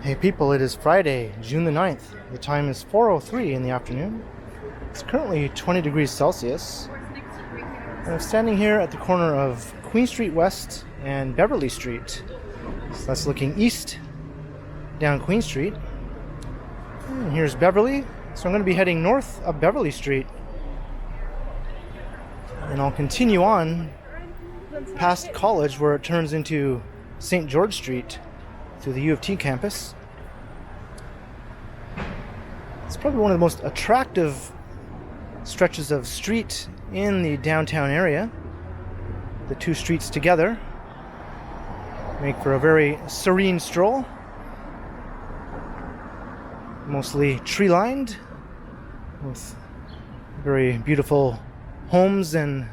Hey people, it is Friday, June the 9th. The time is 4:03 in the afternoon. It's currently 20 degrees Celsius. And I'm standing here at the corner of Queen Street West and Beverley Street. So that's looking east down Queen Street. And here's Beverley. So I'm going to be heading north up Beverley Street. And I'll continue on past College where it turns into St. George Street through the U of T campus. It's probably one of the most attractive stretches of street in the downtown area. The two streets together make for a very serene stroll. Mostly tree-lined with very beautiful homes and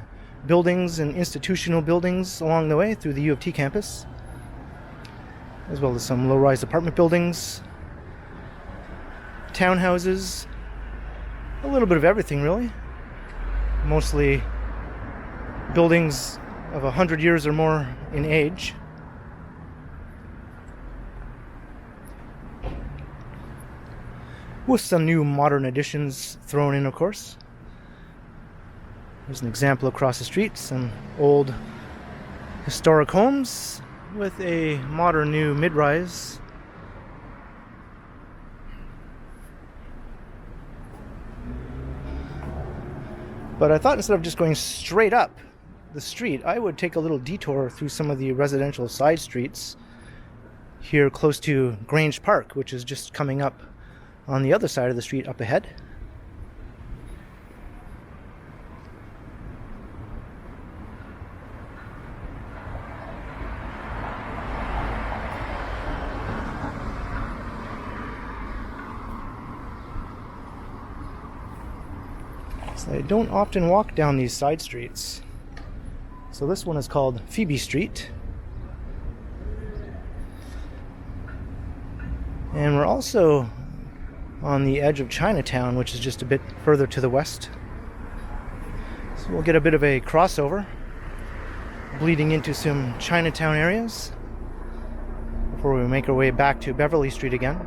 buildings and institutional buildings along the way through the U of T campus, as well as some low-rise apartment buildings, townhouses, a little bit of everything really. Mostly buildings of 100 years or more in age. With some new modern additions thrown in, of course. There's an example across the street, some old historic homes with a modern new mid-rise. But I thought instead of just going straight up the street, I would take a little detour through some of the residential side streets here close to Grange Park, which is just coming up on the other side of the street up ahead. So I don't often walk down these side streets. So this one is called Phoebe Street. And we're also on the edge of Chinatown, which is just a bit further to the west. So we'll get a bit of a crossover, bleeding into some Chinatown areas before we make our way back to Beverley Street again.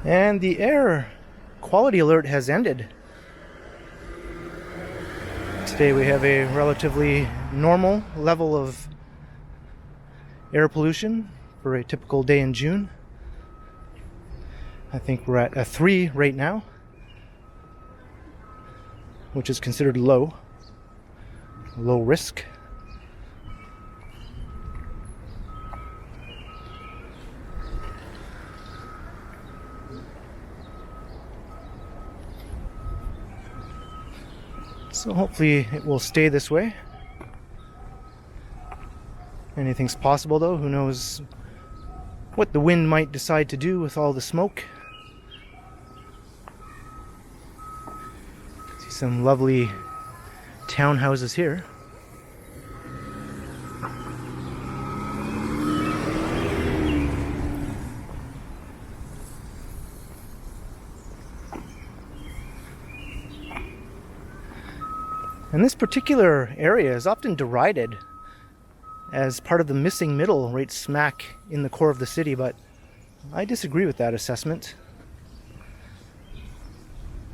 And the air quality alert has ended. Today we have a relatively normal level of air pollution for a typical day in June. I think we're at a 3 right now, which is considered low risk. So hopefully it will stay this way. Anything's possible though, who knows what the wind might decide to do with all the smoke. See some lovely townhouses here. And this particular area is often derided as part of the missing middle right smack in the core of the city, but I disagree with that assessment.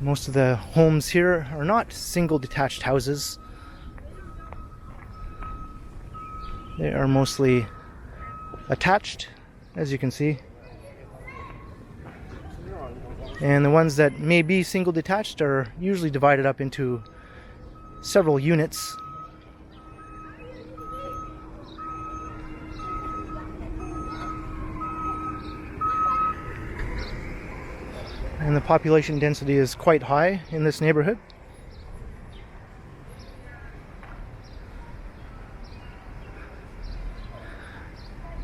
Most of the homes here are not single detached houses. They are mostly attached, as you can see. And the ones that may be single detached are usually divided up into several units. And the population density is quite high in this neighborhood.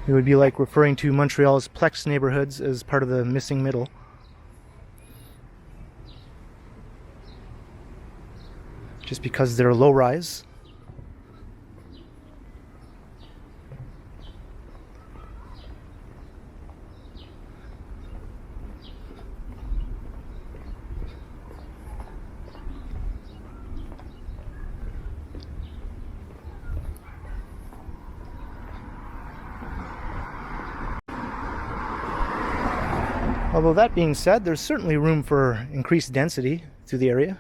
It would be like referring to Montreal's Plex neighborhoods as part of the missing middle. just because they're low rise. Although that being said, there's certainly room for increased density through the area.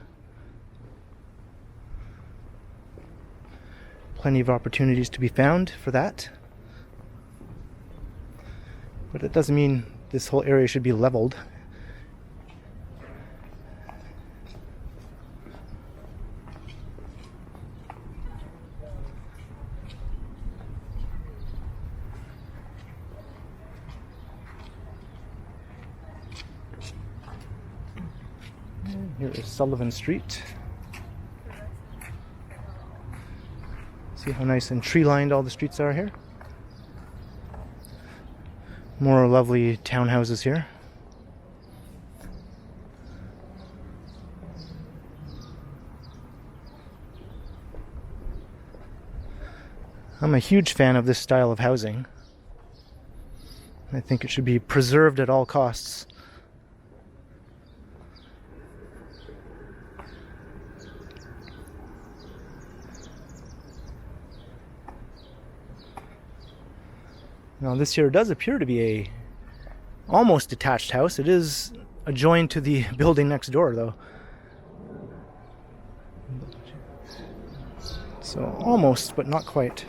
Plenty of opportunities to be found for that. But it doesn't mean this whole area should be leveled. Here is Sullivan Street. See how nice and tree-lined all the streets are here. More lovely townhouses here. I'm a huge fan of this style of housing. I think it should be preserved at all costs. Now this here does appear to be a almost detached house. It is adjoined to the building next door though. So almost, but not quite.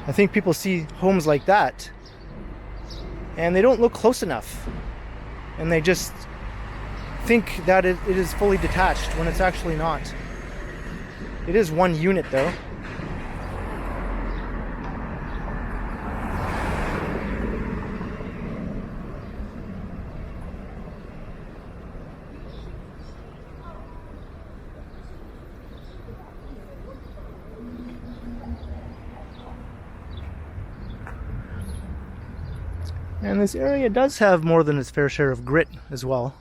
I think people see homes like that and they don't look close enough. And they just think that it is fully detached when it's actually not. It is one unit though. And this area does have more than its fair share of grit as well.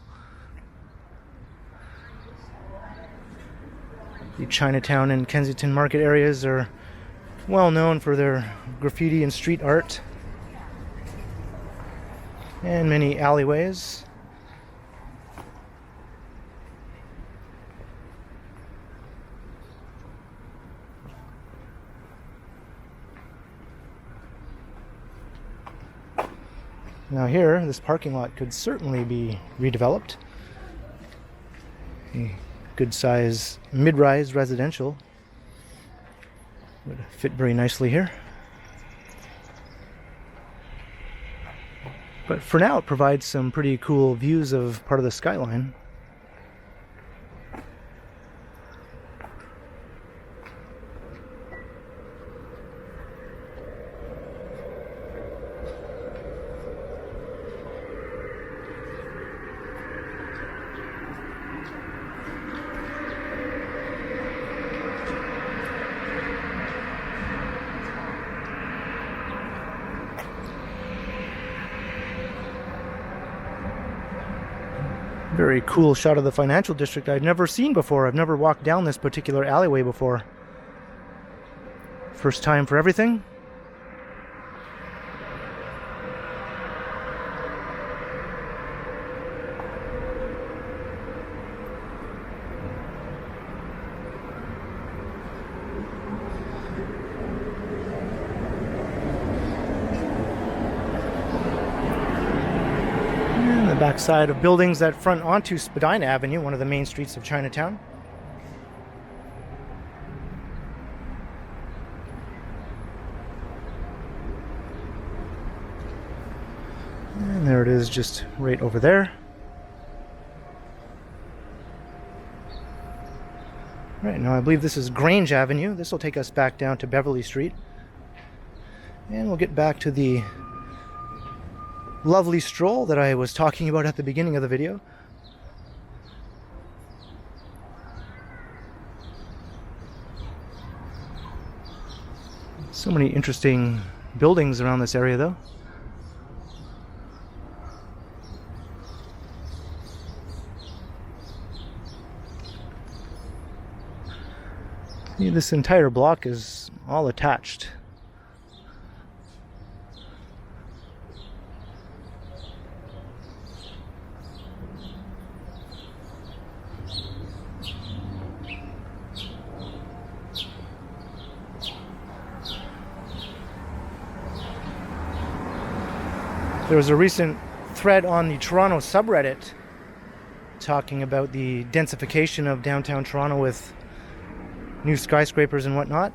The Chinatown and Kensington Market areas are well known for their graffiti and street art. And many alleyways. Now here, this parking lot could certainly be redeveloped. A good size mid-rise residential would fit very nicely here. But for now it provides some pretty cool views of part of the skyline. Very cool shot of the financial district I've never seen before. I've never walked down this particular alleyway before. First time for everything. Backside of buildings that front onto Spadina Avenue, one of the main streets of Chinatown. And there it is, just right over there. Right, now I believe this is Grange Avenue. This will take us back down to Beverley Street. And we'll get back to the lovely stroll that I was talking about at the beginning of the video. So many interesting buildings around this area though. This entire block is all attached. There was a recent thread on the Toronto subreddit talking about the densification of downtown Toronto with new skyscrapers and whatnot.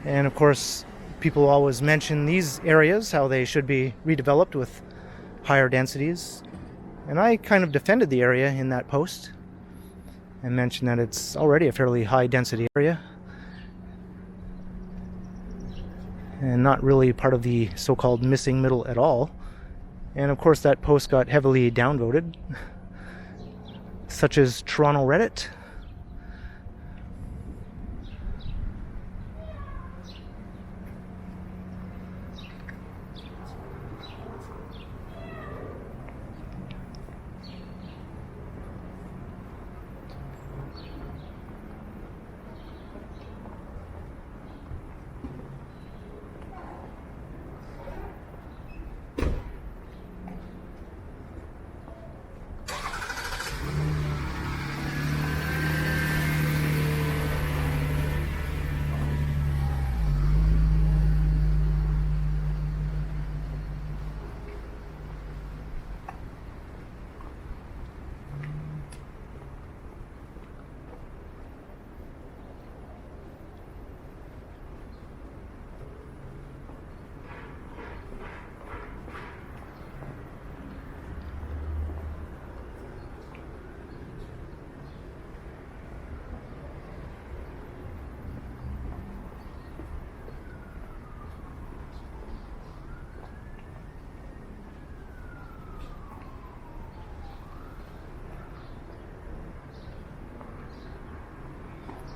And of course, people always mention these areas, how they should be redeveloped with higher densities. And I kind of defended the area in that post and mentioned that it's already a fairly high density area and not really part of the so-called missing middle at all. And of course that post got heavily downvoted, such as Toronto Reddit.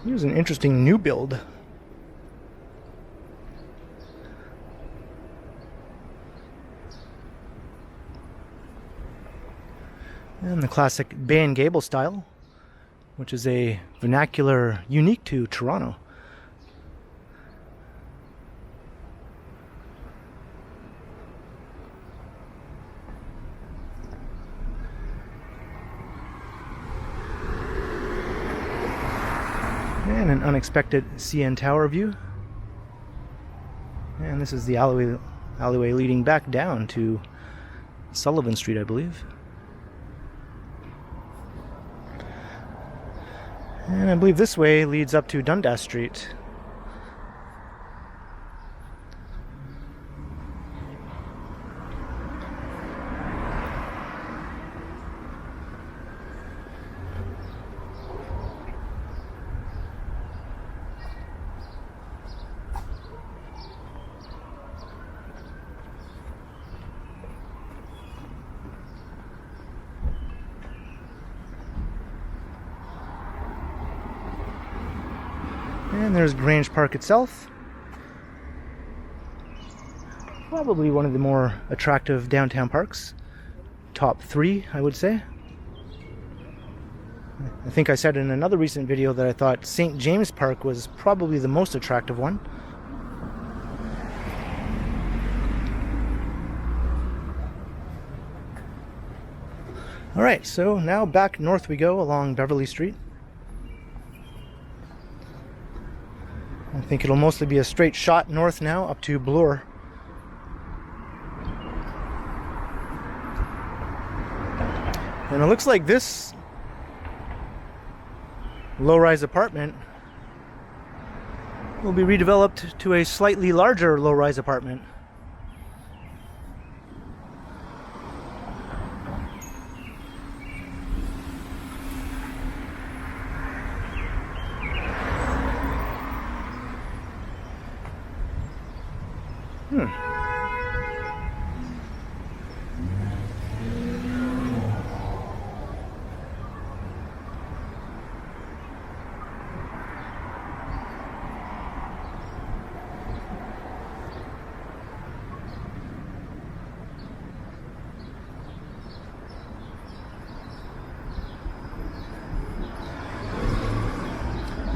Here's an interesting new build. And the classic Bay and Gable style, which is a vernacular unique to Toronto. And an unexpected CN Tower view. And this is the alleyway leading back down to Sullivan Street, I believe. And I believe this way leads up to Dundas Street. And there's Grange Park itself. Probably one of the more attractive downtown parks. Top 3, I would say. I think I said in another recent video that I thought St. James Park was probably the most attractive one. Alright, so now back north we go along Beverley Street. I think it'll mostly be a straight shot north now up to Bloor. And it looks like this low-rise apartment will be redeveloped to a slightly larger low-rise apartment.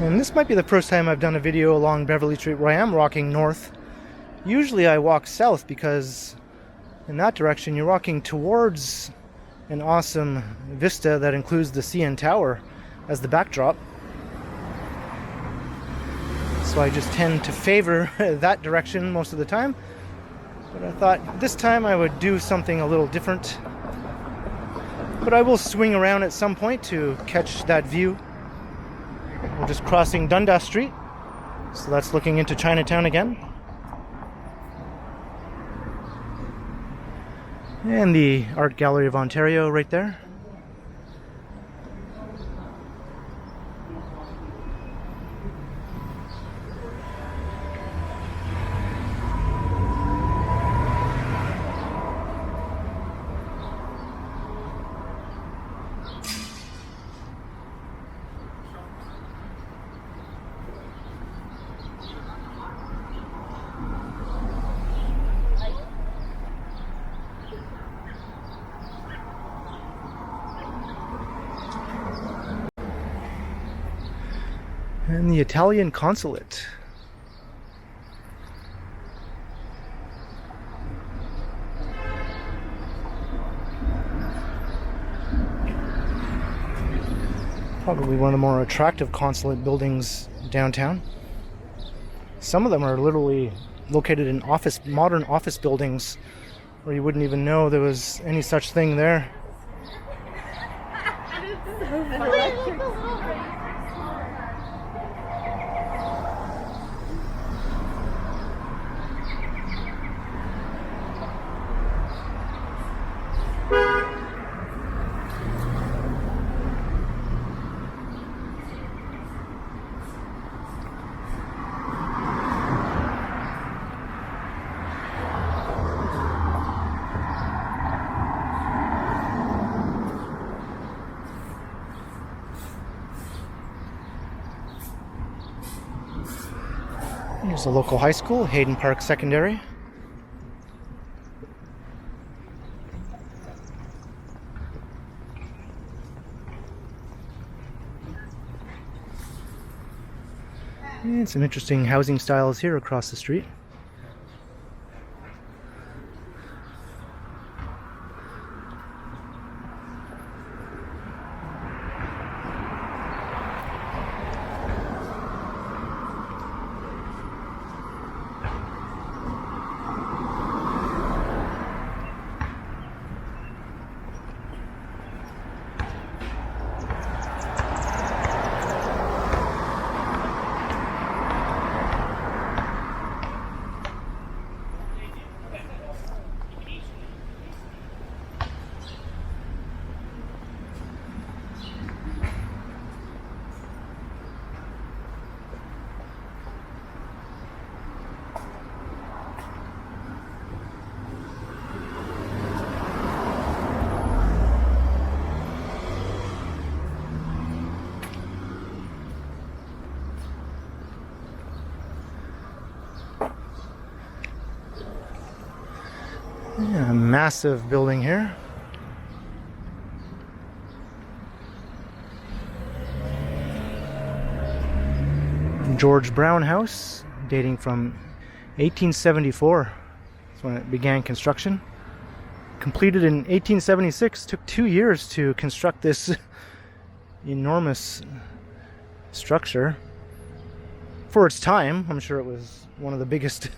And this might be the first time I've done a video along Beverley Street where I am walking north. Usually I walk south because in that direction you're walking towards an awesome vista that includes the CN Tower as the backdrop. So I just tend to favor that direction most of the time. But I thought this time I would do something a little different. But I will swing around at some point to catch that view. We're just crossing Dundas Street, so that's looking into Chinatown again. And the Art Gallery of Ontario right there. And the Italian consulate. Probably one of the more attractive consulate buildings downtown. Some of them are literally located in modern office buildings where you wouldn't even know there was any such thing there. Here's a local high school, Hayden Park Secondary. And some interesting housing styles here across the street. Yeah, a massive building here. George Brown House, dating from 1874. That's when it began construction. Completed in 1876. Took 2 years to construct this enormous structure. For its time, I'm sure it was one of the biggest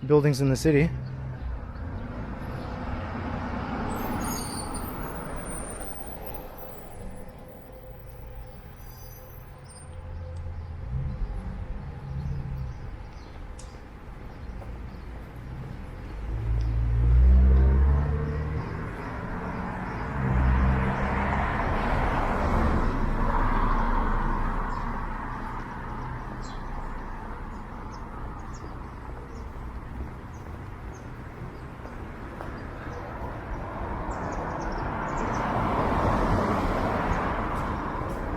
buildings in the city.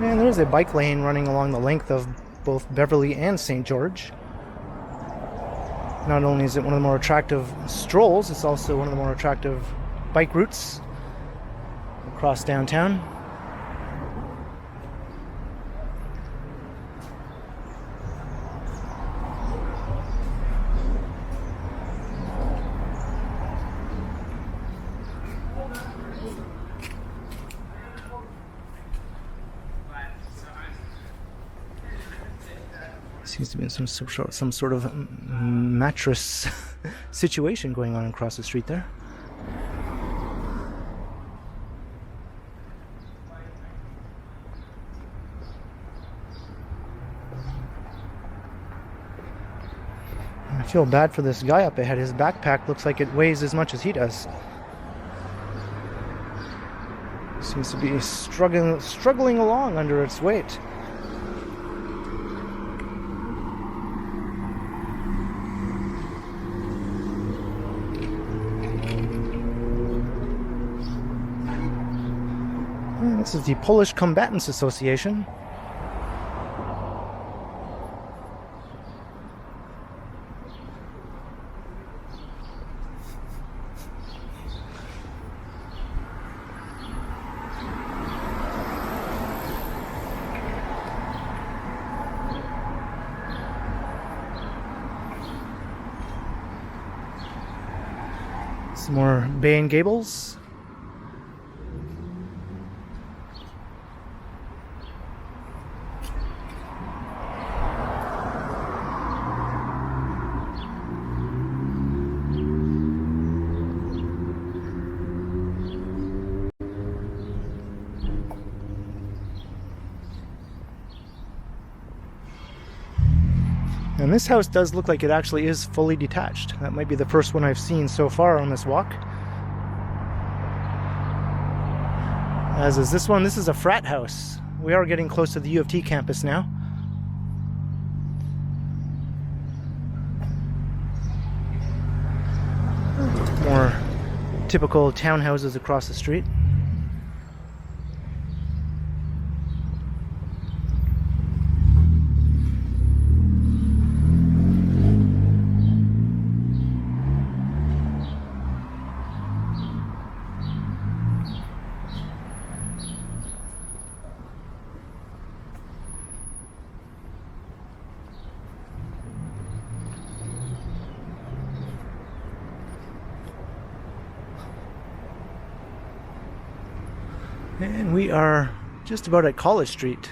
And there's a bike lane running along the length of both Beverley and St. George. Not only is it one of the more attractive strolls, it's also one of the more attractive bike routes across downtown. Seems to be some sort of mattress situation going on across the street there. I feel bad for this guy up ahead. His backpack looks like it weighs as much as he does. Seems to be struggling along under its weight. This is the Polish Combatants Association. Some more Bay and Gables. And this house does look like it actually is fully detached. That might be the first one I've seen so far on this walk. As is this one. This is a frat house. We are getting close to the U of T campus now. More typical townhouses across the street. And we are just about at College Street.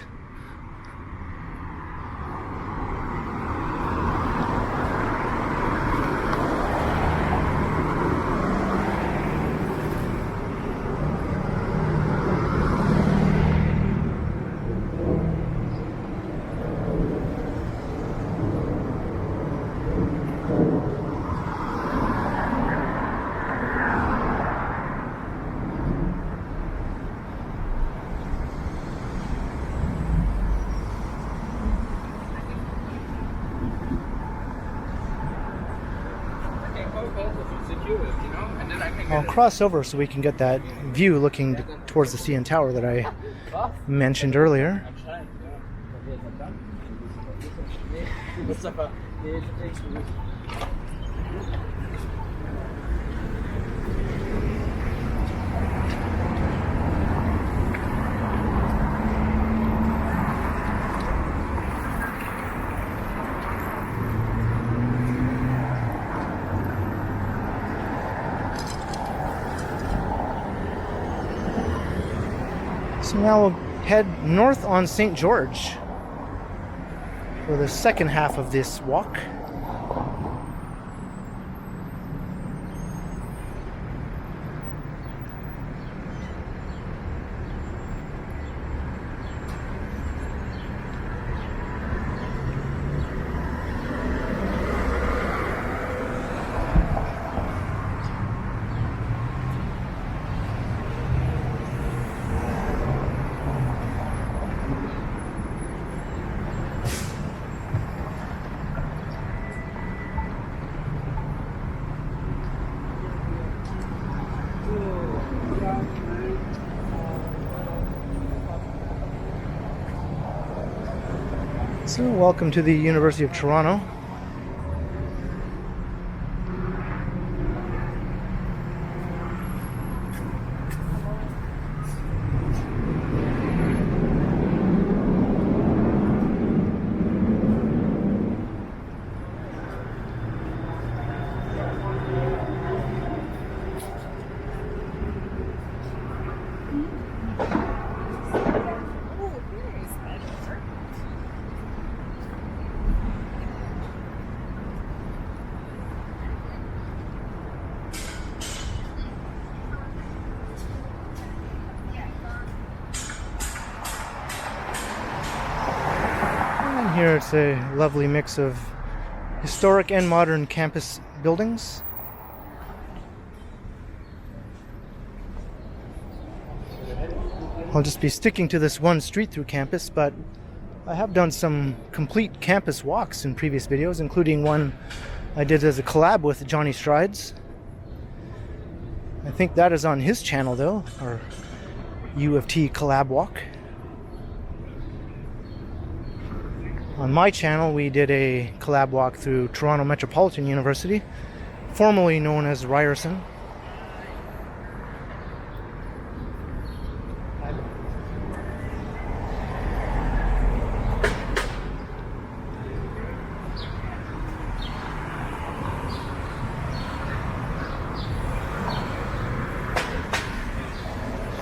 I'll cross over so we can get that view looking towards the CN Tower that I mentioned earlier. So now we'll head north on St. George for the second half of this walk. So welcome to the University of Toronto. And here it's a lovely mix of historic and modern campus buildings. I'll just be sticking to this one street through campus, but I have done some complete campus walks in previous videos, including one I did as a collab with Johnny Strides. I think that is on his channel though, our U of T collab walk. On my channel we did a collab walk through Toronto Metropolitan University, formerly known as Ryerson.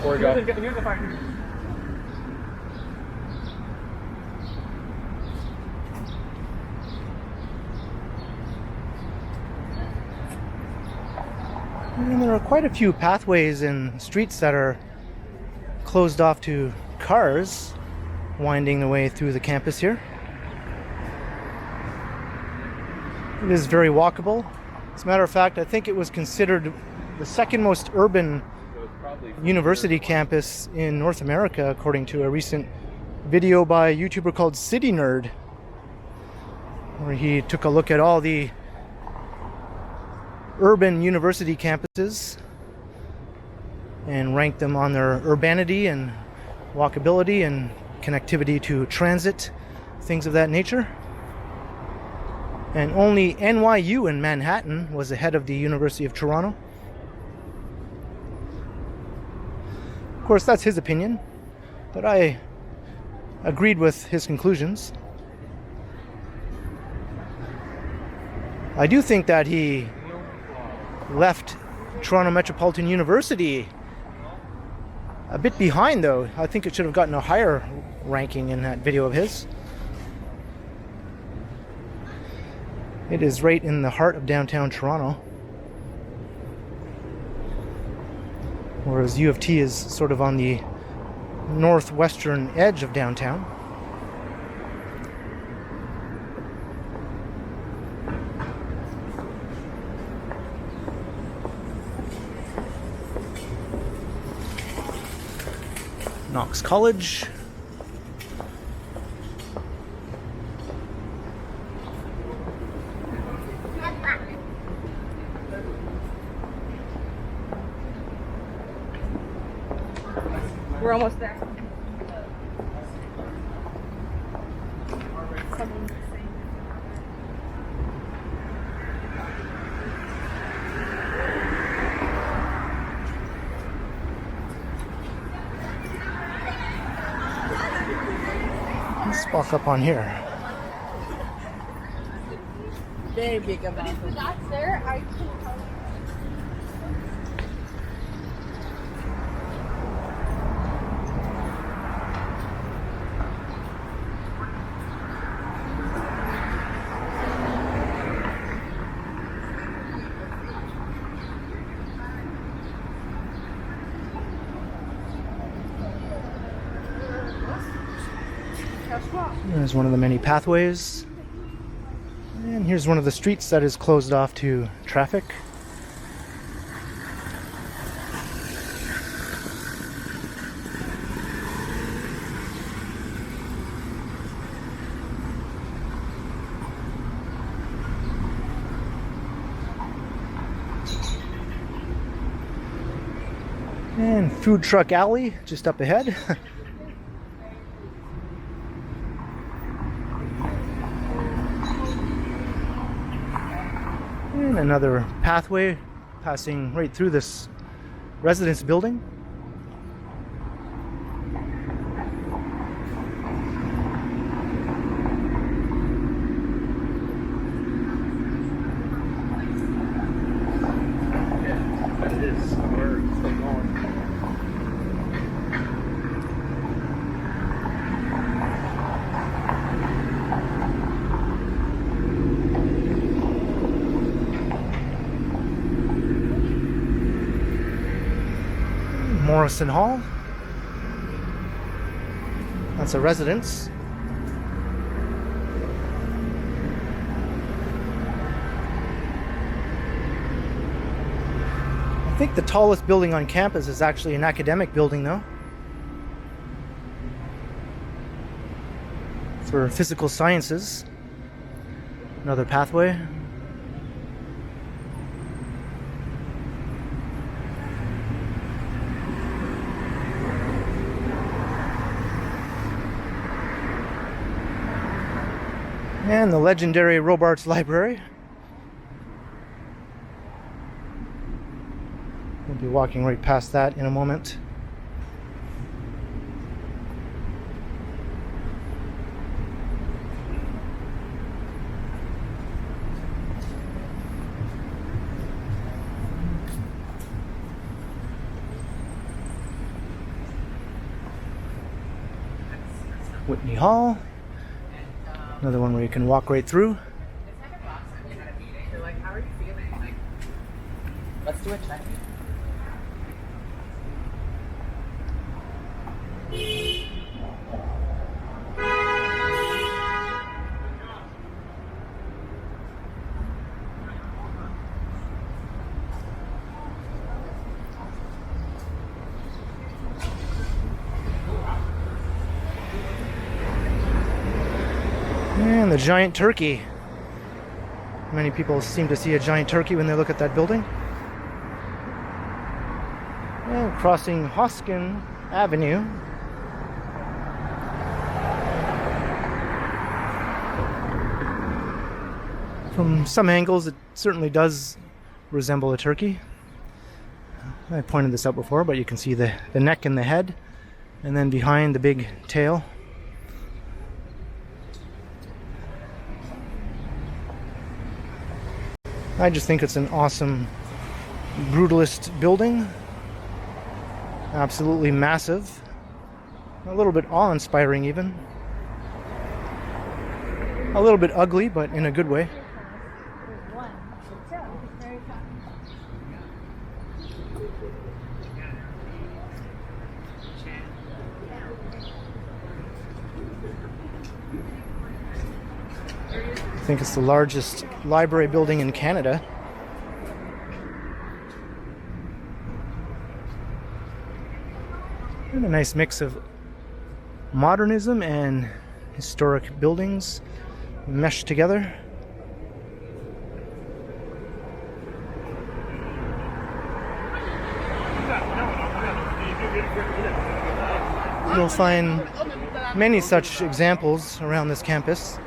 Here's the fire. And there are quite a few pathways and streets that are closed off to cars winding their way through the campus here. It is very walkable. As a matter of fact, I think it was considered the second most urban university campus in North America, according to a recent video by a YouTuber called City Nerd, where he took a look at all the urban university campuses and ranked them on their urbanity and walkability and connectivity to transit, things of that nature. And only NYU in Manhattan was ahead of the University of Toronto. Of course, that's his opinion, but I agreed with his conclusions. I do think that he left Toronto Metropolitan University a bit behind, though. I think it should have gotten a higher ranking in that video of his. It is right in the heart of downtown Toronto, whereas U of T is sort of on the northwestern edge of downtown. Knox College. We're almost there. Let's walk up on here. Very big about it. If that's there, I can tell you. There's one of the many pathways. And here's one of the streets that is closed off to traffic. And Food Truck Alley just up ahead. And another pathway passing right through this residence building. Yeah, but it is where it's still going. Morrison Hall. That's a residence. think the tallest building on campus is actually an academic building, though, for physical sciences. Another pathway. And the legendary Robarts Library. We'll be walking right past that in a moment. Whitney Hall. Another one where you can walk right through. They're like, how are you feeling? Like, let's do a check. And the giant turkey. Many people seem to see a giant turkey when they look at that building. And crossing Hoskin Avenue. From some angles, it certainly does resemble a turkey. I pointed this out before, but you can see the neck and the head, and then behind the big tail. I just think it's an awesome brutalist building. Absolutely massive. A little bit awe-inspiring even. A little bit ugly, but in a good way. I think it's the largest library building in Canada. And a nice mix of modernism and historic buildings meshed together. You'll find many such examples around this campus.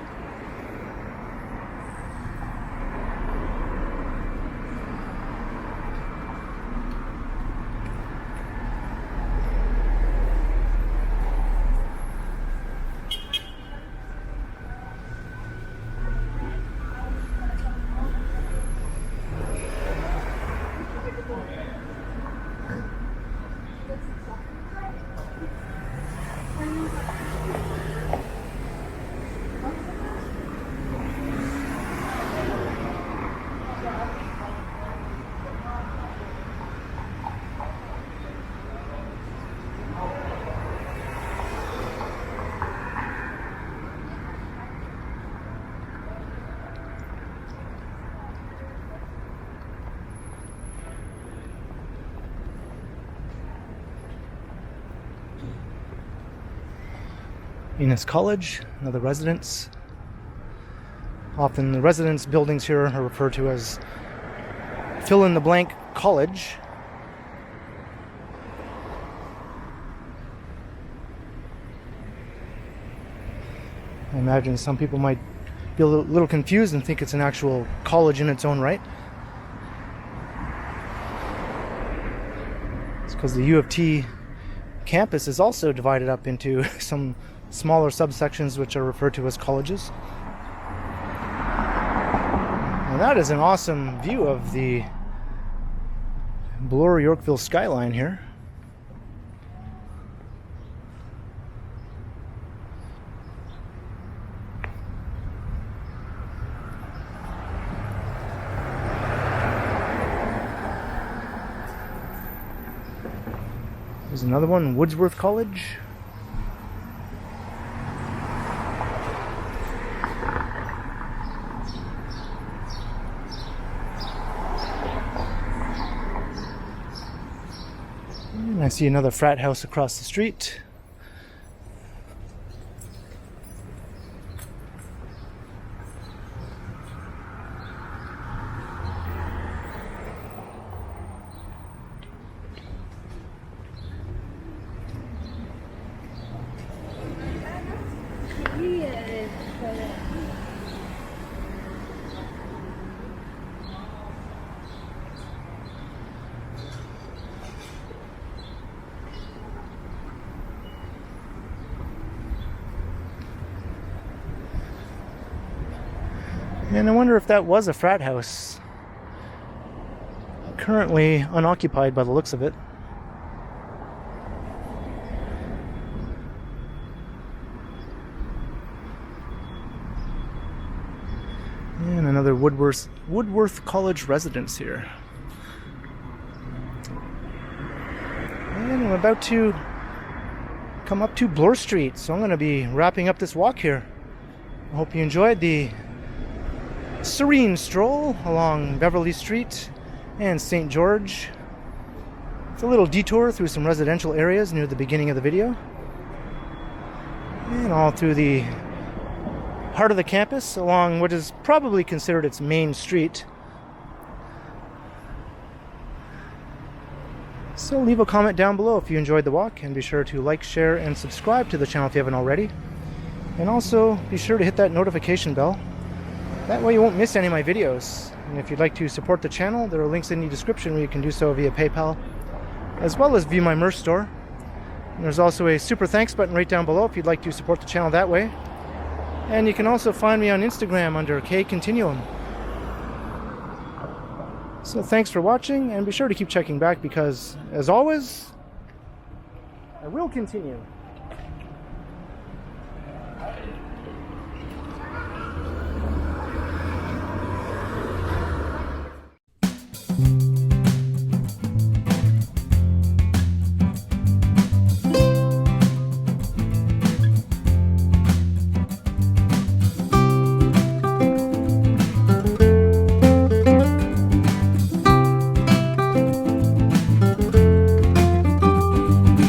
Enos College, another residence. Often the residence buildings here are referred to as fill-in-the-blank college. I imagine some people might be a little confused and think it's an actual college in its own right. It's because the U of T campus is also divided up into some smaller subsections which are referred to as colleges. And that is an awesome view of the Bloor Yorkville skyline here. There's another one, Woodsworth College. And I see another frat house across the street. And I wonder if that was a frat house. Currently unoccupied by the looks of it. And another Woodworth College residence here. And I'm about to come up to Bloor Street, so I'm going to be wrapping up this walk here. I hope you enjoyed the serene stroll along Beverley Street and St. George. It's a little detour through some residential areas near the beginning of the video. And all through the heart of the campus along what is probably considered its main street. So leave a comment down below if you enjoyed the walk, and be sure to like, share, and subscribe to the channel if you haven't already. And also be sure to hit that notification bell. That way you won't miss any of my videos. And if you'd like to support the channel, there are links in the description where you can do so via PayPal, as well as via my merch store. And there's also a super thanks button right down below if you'd like to support the channel that way. And you can also find me on Instagram under KContinuum. So thanks for watching, and be sure to keep checking back because, as always, I will continue.